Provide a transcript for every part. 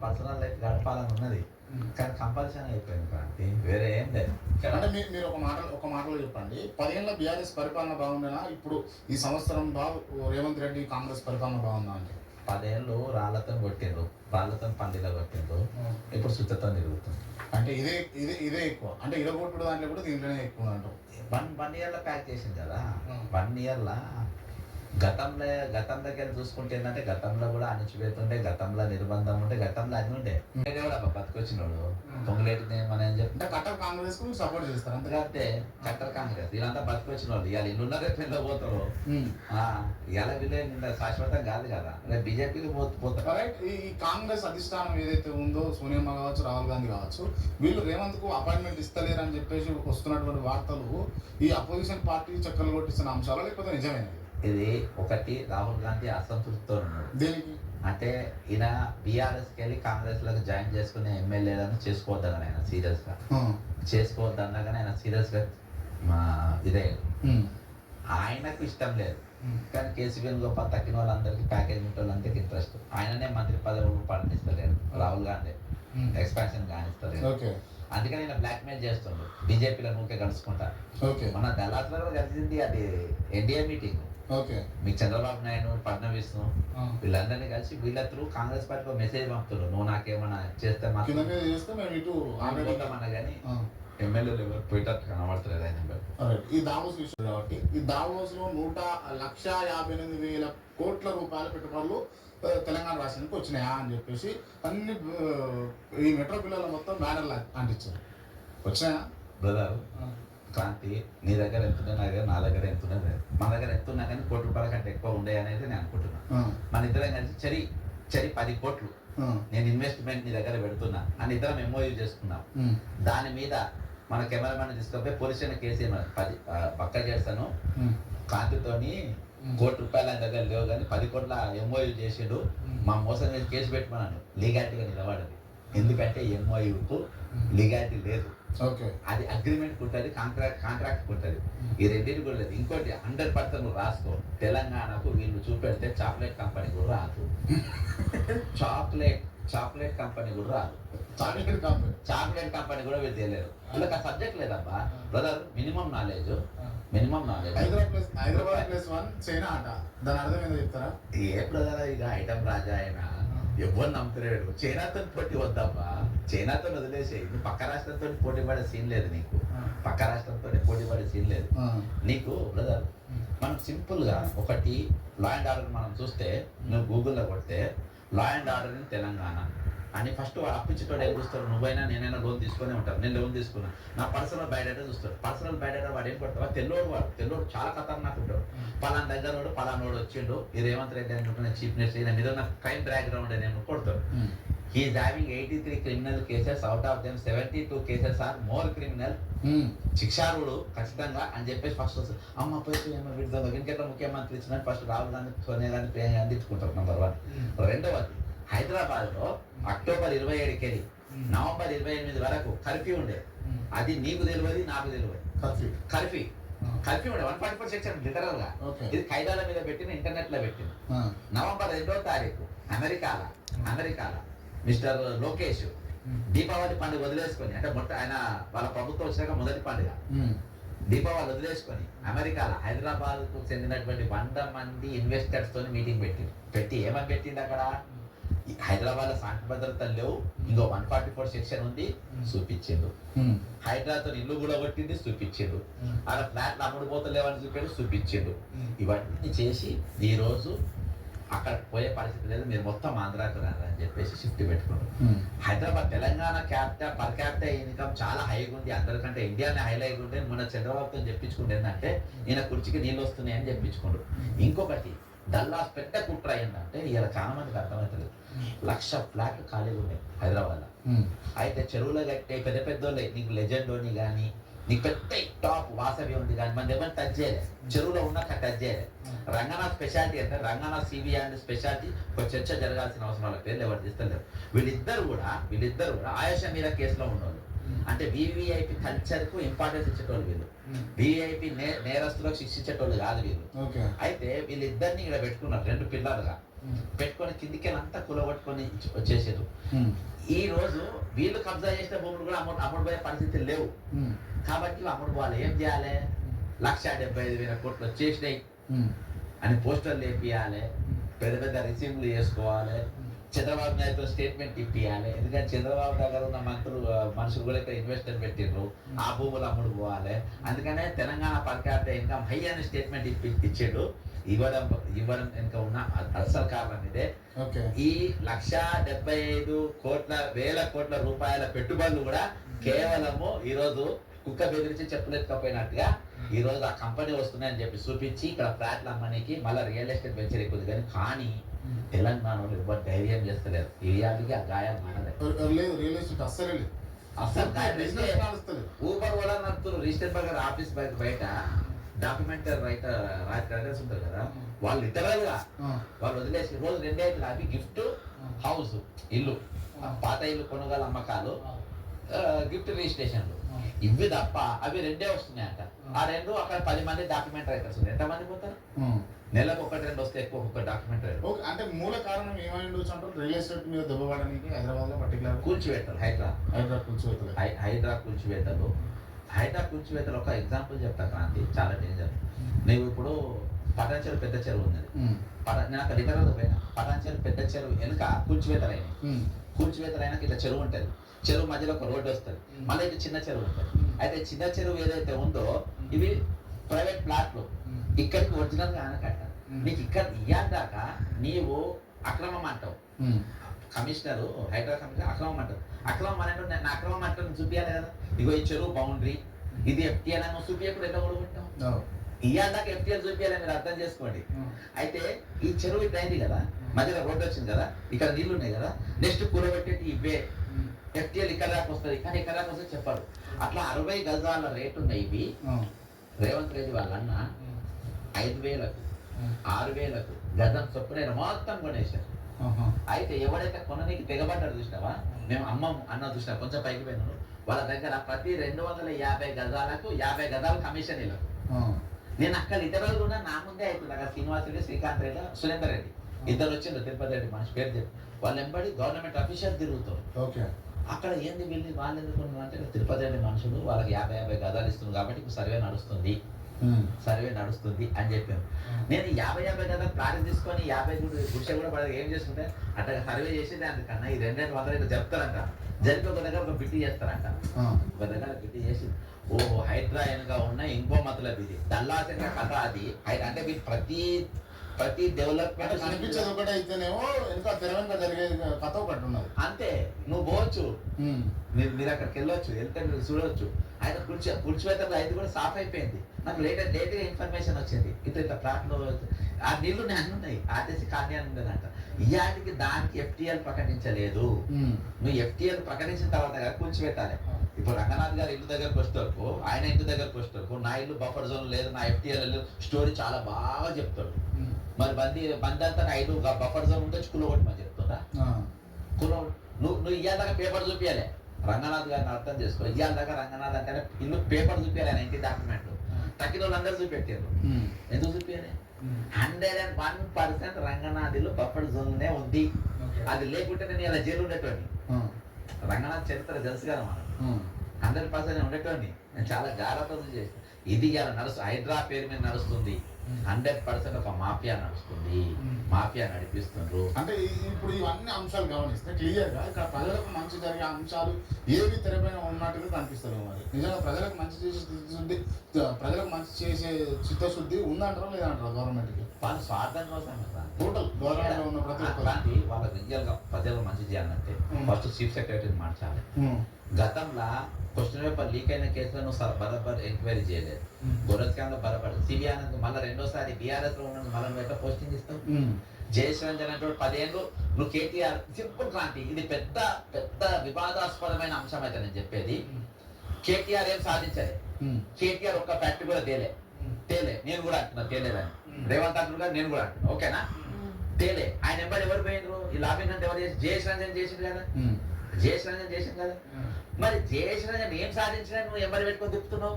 Personal life గడపాలని ఉన్నది, కానీ కంపల్సరీ అయిపోయింది క్రాంతి, వేరే ఏం లేదు. అంటే మీరు ఒక మాటలో చెప్పండి, 10 ఏళ్ళ బీఆర్ఎస్ పరిపాలన బాగుండేనా, ఇప్పుడు ఈ సంవత్సరం రేవంత్ రెడ్డి కాంగ్రెస్ పరిపాలన బాగుందా అంటే? 10 ఏళ్ళు రాళ్లతో కొట్టిండ్రు, రాళ్లతో పందిలో కొట్టిండ్రు, ఇప్పుడు సుత్తతో తిరుగుతుంది. అంటే ఇదే ఎక్కువ, అంటే ఇరగొట్టుడు దాంట్లో కూడా దీంట్లోనే ఎక్కువ అంటారు. 1 ఇయర్లో ప్యాక్ చేసింది కదా. 1 ఇయర్లో గతంలోకి వెళ్ళి చూసుకుంటే ఏంటంటే గతంలో కూడా అణిచిపోతుంటే, గతంలో నిర్బంధం ఉంటే, గతంలో అన్ని ఉండే కూడా బతికొచ్చినోడు పొంగులేటి మనం ఏం చెప్తుంటే కట్టర్ కాంగ్రెస్ కు సపోర్ట్ చేస్తారు అంతకంటే కట్టర్ కాంగ్రెస్ వీళ్ళంతా బతికొచ్చిన వాళ్ళు. ఇవాళ ఇల్లు ఉన్నారే పెళ్ళ పోతారు, ఇవాళ వీళ్ళే శాశ్వతం కాదు కదా, బీజేపీకి పోతారు. రైట్. ఈ కాంగ్రెస్ అధిష్టానం ఏదైతే ఉందో, సోనియమ్మ కావచ్చు, రాహుల్ గాంధీ కావచ్చు, వీళ్ళు రేవంత్ కు అపాయింట్మెంట్ ఇస్తలేరు అని చెప్పేసి వస్తున్నటువంటి వార్తలు ఈ అపోజిషన్ పార్టీ చక్కలు కొట్టిస్తున్న అంశాలు, లేకపోతే నిజమైనది? ఇది ఒకటి, రాహుల్ గాంధీ అసంతృప్తితో ఉన్నాడు. దేనికి అంటే ఈయన బీఆర్ఎస్కి వెళ్ళి కాంగ్రెస్లోకి జాయిన్ చేసుకునే ఎమ్మెల్యేలను చేసుకోవద్దన్నాడు ఆయన సీరియస్గా. చేసుకోవద్దన్నాగానే ఆయన సీరియస్గా ఇదే ఆయనకు ఇష్టం లేదు, కానీ కేసీ వేణుగోపాల్ తక్కిన వాళ్ళందరికీ ప్యాకేజ్ ఉంటే వాళ్ళందరికీ ఇంట్రెస్ట్. ఆయననే మంత్రి పదవులు పాటిస్తలేడు, రాహుల్ గాంధీ ఎక్స్పాన్షన్ కానిస్తలేడు. అందుకని నేను బ్లాక్మెయిల్ చేస్తుండ్రు బీజేపీలో నూకే కలుసుకుంటా. మన దళాత్లో కూడా కలిసింది అది ఎన్డీఏ మీటింగ్. మీ చంద్రబాబు నాయుడు, ఫడ్నవీస్ వీళ్ళందరినీ కలిసి వీళ్ళ త్రూ కాంగ్రెస్ పార్టీకి మెసేజ్ పంపుతున్నారు, నువ్వు నాకేమన్నా చేస్తే మాత్రం కానీ ఎమ్మెల్యేలు ఎవరు పోయేటట్టు కనబడతలేదు ఆయన. ఈ దావోస్ విషయం కాబట్టి, ఈ దావోస్ లో 1,58,000 కోట్ల రూపాయల పెట్టుబడులు తెలంగాణ రాష్ట్రానికి వచ్చినాయా అని చెప్పేసి అన్ని ఈ మెట్రో పిల్లలు మొత్తం బ్యానర్లు అంటించారు. వచ్చినాయా బ్రదర్? క్రాంతి, నీ దగ్గర ఎంతున్నా నా దగ్గర ఎంతున్నా, మన దగ్గర ఎంతున్నా కానీ ₹1 కోట్ల కంటే ఎక్కువ ఉండే అనేది నేను అనుకుంటున్నాను. మన ఇద్దరం కలిసి చరి 10 కోట్లు నేను ఇన్వెస్ట్మెంట్ నీ దగ్గర పెడుతున్నా అని ఇద్దరం ఎంఓయూ చేసుకున్నాం. దాని మీద మన కెమెరామెన్ తీసుకపోయి పోలీస్ స్టేషన్ కేసు పక్క చేస్తాను, కాంతితోని ₹1 కోటి ఆయన దగ్గర లేవు కానీ 10 కోట్ల ఎంఓయూ చేసిండు, మా మోసం చేసి కేసు పెట్టమన్నాను. లీగాలిటీగా నిలబడదు, ఎందుకంటే ఎంఓయూకు లీగాలిటీ లేదు. అది అగ్రిమెంట్ ఉంటుంది, కాంట్రాక్ట్ ఉంటుంది. ఈ రెండింటి కూడా లేదు. ఇంకోటి 100% రాసుకో, తెలంగాణకు వీళ్ళు చూపెడితే చాక్లెట్ కంపెనీ కూడా రాదు. చాక్లెట్ కంపెనీ కూడా రాదు. చాక్లెట్ కంపెనీ కూడా వీళ్ళు తెలియదు. వీళ్ళకి ఆ సబ్జెక్ట్ లేదబ్బా brother. Minimum knowledge. Hyderabad +1 China ఆట, దాని అర్థం ఏందో చెప్తారా? ఏ బ్రదర్, ఇక ఐటమ్ రాజా ఆయన ఎవరు నమ్ముతలేడు. చైనాతో పోటీ వద్దబ్బా, చైనాతో వదిలేసే. నువ్వు పక్క రాష్ట్రంతో పోటీ పడే సీన్ లేదు నీకు, పక్క రాష్ట్రంతో పోటీ పడే సీన్ లేదు నీకు బ్రదర్. మనం సింపుల్గా ఒకటి లా అండ్ ఆర్డర్ మనం చూస్తే, నువ్వు గూగుల్లో కొడితే law and order in Telangana అని ఫస్ట్ వాడు అప్పించేటోడు ఏం చూస్తారు, నువ్వైనా నేనైనా లోన్ తీసుకునే ఉంటాను. నేను లోన్ తీసుకున్నా, నా పర్సనల్ బయోడేటా చూస్తాడు. పర్సనల్ బయోడేటా వాడు ఏం కొడతావా, తెల్లోడు చాలా ఖతర్నాక్ ఉంటాడు. పలానా దగ్గర పలానోడు వచ్చిండు, ఈ రేవంత్ రెడ్డి అనుకుంటున్న చీఫ్ మినిస్టర్, ఈయన మీద నాకు క్రైమ్ బ్యాక్గ్రౌండ్ అని కొడతాడు. He's having 83 criminal cases, out of them 72 cases are more criminal. శిక్షారుడు ఖచ్చితంగా అని చెప్పేసి ఫస్ట్ వస్తుంది. అమ్మ పోయి విడుదల వెంకట ముఖ్యమంత్రి ఇచ్చినట్టు ఫస్ట్ రాహుల్ గాంధీ, సోనియా గాంధీ, ప్రియాంక గాంధీ ఇచ్చుకుంటారు. నెంబర్ 1. రెండవది, హైదరాబాద్లో అక్టోబర్ 27కి నవంబర్ 28 వరకు కర్ఫ్యూ ఉండే. అది నీకు తెలియదు, నాకు తెలియదు. కర్ఫ్యూ ఉండే 144 సెక్షన్ లిటరల్ గా. ఇది ఖైదాల మీద పెట్టిన, ఇంటర్నెట్ లో పెట్టిన. నవంబర్ 2వ తారీఖు అమెరికాల మిస్టర్ లోకేష్ దీపావళి పండుగ వదిలేసుకొని, అంటే ఆయన వాళ్ళ ప్రభుత్వం వచ్చినాక మొదటి పండుగ దీపావళి వదిలేసుకొని అమెరికాలో హైదరాబాద్ కు చెందినటువంటి 100 మంది ఇన్వెస్టర్స్ తోని మీటింగ్ పెట్టి ఏమని పెట్టింది అక్కడ, హైదరాబాద్ లో శాంతి భద్రతలు లేవు, ఇంకో 144 సెక్షన్ ఉంది చూపించిండు. హైదరాబాద్ ఇల్లు కూడా కొట్టింది చూపించిండు. అలా ఫ్లాట్లు అమ్ముడుపోతలేవని చూపించిండు. ఇవన్నీ చేసి ఈ రోజు అక్కడ పోయే పరిస్థితి లేదు, మీరు మొత్తం ఆంధ్రాకి అని చెప్పేసి షిఫ్ట్ పెట్టుకున్నారు. Hyderabad Telangana per capital income చాలా హైగా ఉంది, అందరికంటే ఇండియానే హైలైట్ ఉంటే మన చంద్రబాబుతో చెప్పించుకుంటే ఏంటంటే ఈయన కుర్చీకి నీళ్ళు వస్తున్నాయని చెప్పించుకోండు. ఇంకొకటి డల్లాస్ పెద్ద కుట్ర అయిందంటే ఇలా చాలా మందికి అర్థమవుతుంది, 1,00,000 ఫ్లాట్లు ఖాళీగా ఉన్నాయి హైదరాబాద్ లో. అయితే చెరువులో కట్టే పెద్ద పెద్దోళ్ళే, నీకు లెజెండోని కానీ నీకు పెద్ద టాప్ వాసవి ఉంది కానీ మన ఎవరిని టచ్ చేయలేదు, చెరువులో ఉన్నాక టచ్ చేయలేదు. రంగనా స్పెషాలిటీ అంటే రంగనా సివి అండ్ స్పెషాలిటీ ఒక చర్చ జరగాల్సిన అవసరం, వాళ్ళ పేర్లు ఎవరు తీస్తలేరు. వీళ్ళిద్దరు కూడా ఆయేషా మీరా కేసులో ఉన్నవాళ్ళు. అంటే వివిఐపి కల్చర్ కు ఇంపార్టెన్స్ ఇచ్చేటోళ్ళు వీళ్ళు, వివిఐపి నేరస్తులకు శిక్షించేటోళ్ళు కాదు వీళ్ళు. అయితే వీళ్ళిద్దరిని ఇక్కడ పెట్టుకున్నారు 2 పిల్లలుగా. పెట్టుకొని కిందికి అంతా కులగొట్టుకొని వచ్చేసారు. ఈ రోజు వీళ్ళు కబ్జా చేసిన భూములు కూడా అమ్ముడు పోయే పరిస్థితులు లేవు. కాబట్టి అమ్ముడు పోవాలి. ఏం చేయాలి? 1,75,000 కోట్లు వచ్చేసినాయి అని పోస్టర్లు వేపియాలి, పెద్ద పెద్ద రిసీవ్లు చేసుకోవాలి, చంద్రబాబు నాయుడు స్టేట్మెంట్ ఇప్పియాలి. ఎందుకంటే చంద్రబాబు దగ్గర ఉన్న మనుషులు కూడా ఇక్కడ ఇన్వెస్టర్ పెట్టిండ్రు, ఆ భూములు అమ్ముడు పోవాలి. అందుకనే Telangana per capital income high అనే స్టేట్మెంట్ ఇచ్చాడు. ఇవ్వడం ఇంకా ఉన్న అసలు కారణం ఇదే. ఈ 1,75,000 కోట్ల రూపాయల పెట్టుబడులు కూడా కేవలము ఈరోజు కుక్క బెదిరించి చెప్పులెత్తుకపోయినట్టుగా ఈ రోజు ఆ కంపెనీ వస్తున్నాయని చెప్పి చూపించి ఇక్కడ ఫ్లాట్లు అమ్మనికి మళ్ళీ రియల్ ఎస్టేట్ వెంచర్ ఎక్కువ. కానీ తెలంగాణలో ఎవరు ధైర్యం చేస్తలేరు. ఇయాలికి ఆ గాయాలు మానలేదు. ఊబర్ కూడా నడుపుతారు. రిజిస్టర్ బర్గర్ ఆఫీస్ బయట డాక్యుమెంటరీ రైటర్స్ ఉంటారు కదా, వాళ్ళు లిటరల్ గా వాళ్ళు వదిలేసి రోజు 2 ఐదులు అవి గిఫ్ట్ హౌస్ ఇల్లు, పాత ఇల్లు కొనుగోలు అమ్మకాలు, గిఫ్ట్ రిజిస్ట్రేషన్లు, ఇవి తప్ప అవి 2 వస్తున్నాయంట. ఆ 2 అక్కడ 10 మంది డాక్యుమెంట్ రైటర్స్ ఉన్నారు. ఎంతమంది పోతారు? నెలకు 1-2 వస్తే ఎక్కువ ఒక డాక్యుమెంట్ రైటర్. అంటే మూల కారణం ఏమై ఉండొచ్చు అంటారు? రియల్ ఎస్టేట్ మీద దెబ్బపడడానికి హైదరాబాద్ లో పర్టికులర్ కూల్చివేతలు, హైడ్రా కూల్చివేతలు ఒక ఎగ్జాంపుల్ చెప్తా క్రాంతి, చాలా డేంజర్. నువ్వు ఇప్పుడు పటాన్చెరు పెద్ద చెరువు ఉన్నది, నేను అక్కడ లిటరల్ పోయినా. పటాన్చెరు పెద్ద చెరువు వెనుక కూల్చివేతలైన ఇట్లా చెరువు ఉంటుంది. చెరువు మధ్యలో ఒక రోడ్డు వస్తుంది, మళ్ళీ ఇటు చిన్న చెరువు ఉంటుంది. అయితే చిన్న చెరువు ఏదైతే ఉందో ఇవి ప్రైవేట్ ప్లాట్లు, ఇక్కడికి ఒరిజినల్ గా ఆనకట్ట. నీకు ఇక్కడ ఇయ్యాక నీవు అక్రమం అంటావు. కమిషనరు, హైదరాబాద్ కమిషనర్ అక్రమం అంటారు. అక్రమం అంటే నా అక్రమం అంటే చూపించాలి కదా. ఇగో ఈ చెరువు బౌండరీ, ఇది ఎఫ్టీఎల్ అని చూపించకుండా ఎట్లా కొడుకుంటాం? ఇయ్యాక ఎఫ్టీఎల్ చూపించాలని మీరు అర్థం చేసుకోండి. అయితే ఈ చెరువు ఇట్లా అయింది కదా, మధ్యలో రోడ్డు వచ్చింది కదా, ఇక్కడ నీళ్లు ఉన్నాయి కదా, నెక్స్ట్ కూరబెట్టేటి ఇవే ఎఫ్టీఎల్ ఇక్కడ దాకా వస్తుంది. కానీ ఇక్కడ దాకా వస్తే చెప్పారు. అట్లా 60 గజాల రేటు ఉన్నాయి ఇవి. రేవంత్ రెడ్డి వాళ్ళన్న 5,000కు 6,000కు గజం చొప్పున మొత్తం కొనేసారు. అయితే ఎవడైతే కొననీకి తెగబడ్డారు చూసినావా, మేము అమ్మం అన్న చూసినా కొంచెం పైకి పోయినారు. వాళ్ళ దగ్గర ప్రతి 250 గజాలకు 50 గజాలు కమిషన్ ఇవ్వకు. నేను అక్కడ ఇతరులు కూడా నా ముందే అవుతుంది. అక్కడ శ్రీనివాస్ రెడ్డి, శ్రీకాంత్ రెడ్డి, సురేందర్ రెడ్డి ఇద్దరు వచ్చిండ్రు. తిరుపతి రెడ్డి మనిషి పేరు చెప్పి వాళ్ళు ఎంబడి గవర్నమెంట్ అఫీషియల్ తిరుగుతారు. అక్కడ ఏంది వీళ్ళు వాళ్ళు ఎందుకు అంటే తిరుపతి రెడ్డి మనుషులు వాళ్ళకి 50 గజాలు ఇస్తున్నారు కాబట్టి సర్వే నడుస్తుంది అని చెప్పాను. నేను 50 గజాలు ప్లాన్ తీసుకొని 50 గుడిసె కూడా పడదు. ఏం చేసుకుంటే అట్లా సర్వే చేసి దానికన్నా ఈ 200 చెప్తారంట. జరిపి ఒక దగ్గర ఒక బిట్టి చేస్తారంట. ఒక దగ్గర బిట్టి చేసి ఓహో హైడ్రా వెనుక ఉన్న ఇంకో మతలబ్ ఇది దల్లాసంగా కథ అది. అంటే మీరు ప్రతి డెవలప్మెంట్ కనిపించేది ఒకటి అయితేనేమో ఇంకా తెరవెంక జరిగే కథ ఒకటి ఉన్నది. అంతే. నువ్వు పోవచ్చు, మీరు అక్కడికి వెళ్ళొచ్చు, వెళ్తే మీరు చూడవచ్చు. ఆయన కూర్చివేతలు అయితే కూడా సాఫ్ అయిపోయింది. నాకు లేట్గా ఇన్ఫర్మేషన్ వచ్చింది. ఇట్లా ప్లాట్లో ఆ నీళ్లు ఉన్నాయి, ఆర్టీసీ కాలనీ అని ఉండదంట. ఇయాటికి దానికి ఎఫ్టీఎల్ ప్రకటించలేదు. నువ్వు ఎఫ్టీఎల్ ప్రకటించిన తర్వాత కూల్చిపెట్టాలి. ఇప్పుడు రంగనాథ్ గారు ఇల్లు దగ్గరకు వస్తారు, ఆయన ఇంటి దగ్గరకు వస్తారు. నా ఇల్లు బఫర్ జోన్ లేదు, నా ఎఫ్టీఎల్ స్టోరీ చాలా బాగా చెప్తాడు. మరి బంద్ అంతా నా ఇల్లు బఫర్ జోన్ ఉంటే కులగొట్టమని చెప్తుందా? నువ్వు ఇయ్యాల దాకా పేపర్ చూపించాలి. రంగనాథ్ గారిని అర్థం చేసుకో. ఇయ్యాల దాకా రంగనాథ్ అంటే ఇల్లు పేపర్ చూపించాలి. ఆయన ఇంటి డాక్యుమెంట్ తక్కిన వాళ్ళందరూ చూపెట్టారు. ఎందుకు చూపించాలి? 101% రంగనాథ్ ఇల్లు బఫర్ జోన్లోనే ఉంది. అది లేకుంటే నేను ఇలా జైలు ఉండేటోని. రంగనాథ్ చరిత్ర తెలుసు కదా మనం. 100% ఉండేటోని. నేను చాలా జాగ్రత్తలు చేసి ఇది ఇలా హైడ్రా పేరు మీద నడుస్తుంది. 100% ఒక మాఫియా నడుస్తుంది. మాఫియా నడిపిస్తుండ్రు. అంటే ఇప్పుడు ఇవన్నీ అంశాలు గమనిస్తే క్లియర్ గా ఇక్కడ ప్రజలకు మంచి జరిగే అంశాలు ఏవి తెరపైన ఉన్నట్టుగా కనిపిస్తారు. మరి నిజంగా ప్రజలకు మంచి చేసే చిత్తశుద్ధి, ప్రజలకు మంచి చేసే చిత్తశుద్ధి ఉందంటారా లేదంటారా గవర్నమెంట్ కి? వాళ్ళ స్వార్థం కోసం టోటల్ గవర్నమెంట్ లో ఉన్న ప్రతి ఒక్కలాంటి వాళ్ళ రియల్ గా ప్రజలకు మంచి చేయాలంటే ఫస్ట్ చీఫ్ సెక్రటరీని మార్చాలి. గతంలో క్వశ్చన్ పేపర్ లీక్ అయిన కేసులో నువ్వు బరాబర్ ఎంక్వైరీ చేయలేదు. గొరస్కాంలో బరాబర్ సిబిఐ మళ్ళీ 2వ బీఆర్ఎస్ లో ఉన్న మళ్ళీ ఎట్లా పోస్టింగ్ ఇస్తావు? జయశ్రంజన్ అంటే 10 ఏళ్ళు నువ్వు కేటీఆర్. సింపుల్ క్రాంతి. ఇది పెద్ద పెద్ద వివాదాస్పదమైన అంశం అయితే నేను చెప్పేది. కేటీఆర్ ఏం సాధించాలి? కేటీఆర్ ఒక్క ఫ్యాక్టరీ కూడా తేలే. నేను కూడా అంటున్నా తేలేదని. రేవంత్ అంటున్నా, నేను కూడా అంటున్నా. ఓకేనా? తేలే. ఆయన ఎంబడి ఎవరు పోయినరు? ఈ లాబింగ్ అంటే ఎవరు చేసి? జయశ్రంజన్ చేసింది కదా. చేసింది కదా. మరి జయశ్రంజన్ ఏం సాధించినా నువ్వు ఎంబడి పెట్టుకొని తిప్పుతున్నావు?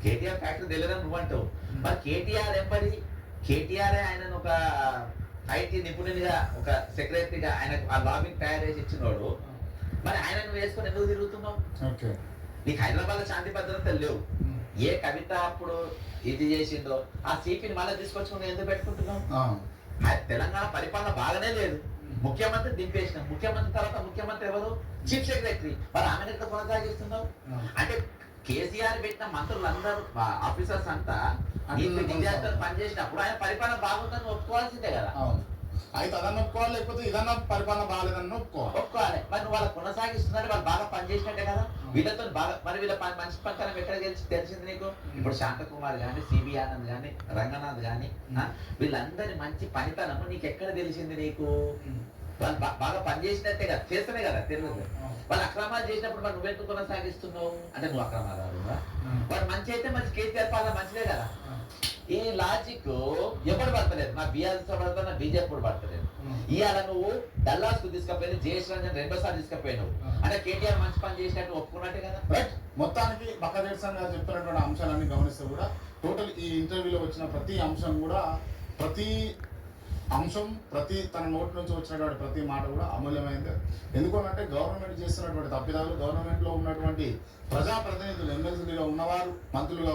కేటీఆర్ ఫ్యాక్టరీ తెలియదని నువ్వు అంటావు. మరి కేటీఆర్ ఎంబడి కేటీఆర్ ఆయన ఒక ఐటీ నిపుణునిగా ఒక సెక్రటరీగా ఆయనకు ఆ లాబింగ్ తయారు చేసి ఇచ్చినోడు, మరి ఆయన నువ్వు వేసుకొని ఎందుకు తిరుగుతున్నావు? ఓకే. నీకు హైదరాబాద్ లో శాంతి భద్రతలు లేవు. ఏ కవిత అప్పుడు ఇది చేసిందో ఆ సిపిని మళ్ళీ తీసుకొచ్చుకుని ఎందుకు పెట్టుకుంటున్నావు? తెలంగాణ పరిపాలన బాగానే లేదు, ముఖ్యమంత్రి దింపేసినాం. ముఖ్యమంత్రి తర్వాత ముఖ్యమంత్రి ఎవరు? Chief secretary. మరి ఆమెను ఎట్లా కొనసాగిస్తున్నావు? అంటే కేసీఆర్ పెట్టిన మంత్రులందరూ ఆఫీసర్స్ అంతా పనిచేసినప్పుడు ఆయన పరిపాలన బాగుందని ఒప్పుకోవాల్సిందే కదా. అయితే అదన్నా ఒప్పుకోవాలి, లేకపోతే ఇదన్నా పరిపాలన బాగాలేదన్న ఒప్పుకోవాలి. మరి నువ్వు వాళ్ళు కొనసాగిస్తున్నారు, వాళ్ళు బాగా పనిచేసినట్టే కదా. వీళ్ళతో బాగా మరి వీళ్ళ మంచి పనితనం ఎక్కడ తెలిసింది నీకు? ఇప్పుడు శాంతకుమార్ కానీ, సిబి ఆనంద్ కానీ, రంగనాథ్ కానీ, వీళ్ళందరి మంచి పనితనం నీకు ఎక్కడ తెలిసింది నీకు? వాళ్ళు బాగా పనిచేసినట్టే కదా, చేస్తేనే కదా తెలియదు. వాళ్ళు అక్రమాలు చేసినప్పుడు మరి నువ్వెందుకు కొనసాగిస్తున్నావు? అంటే నువ్వు అక్రమాలు వాడు మంచి అయితే మంచి కేసీఆర్ పాలన మంచిదే కదా. ఈ లాజిక్ ఎప్పుడు పడతలేదు. నా బీఆర్ఎస్ పడతా, నా బీజేపీ కూడా పడతలేదు. ఇవాళ నువ్వు డల్లాస్ కు తీసుకుపోయింది, జయేష్ రంజన్ రెండోసారి తీసుకుపోయినావు అంటే కేటీఆర్ మంచి పని చేసినట్టు ఒప్పుకున్నట్టే కదా. రైట్. మొత్తానికి బక్కదేశం గారు చెప్తున్నటువంటి అంశాలన్నీ గమనిస్తే కూడా టోటల్ ఈ ఇంటర్వ్యూలో వచ్చిన ప్రతి అంశం కూడా ప్రతి తన నోటి నుంచి వచ్చినటువంటి ప్రతి మాట కూడా అమూల్యమైంది. ఎందుకంటే గవర్నమెంట్ చేస్తున్నటువంటి తప్పిదాలు, గవర్నమెంట్ లో ఉన్నటువంటి ప్రజాప్రతినిధులు, ఎమ్మెల్సీలో ఉన్నవారు, మంత్రులుగా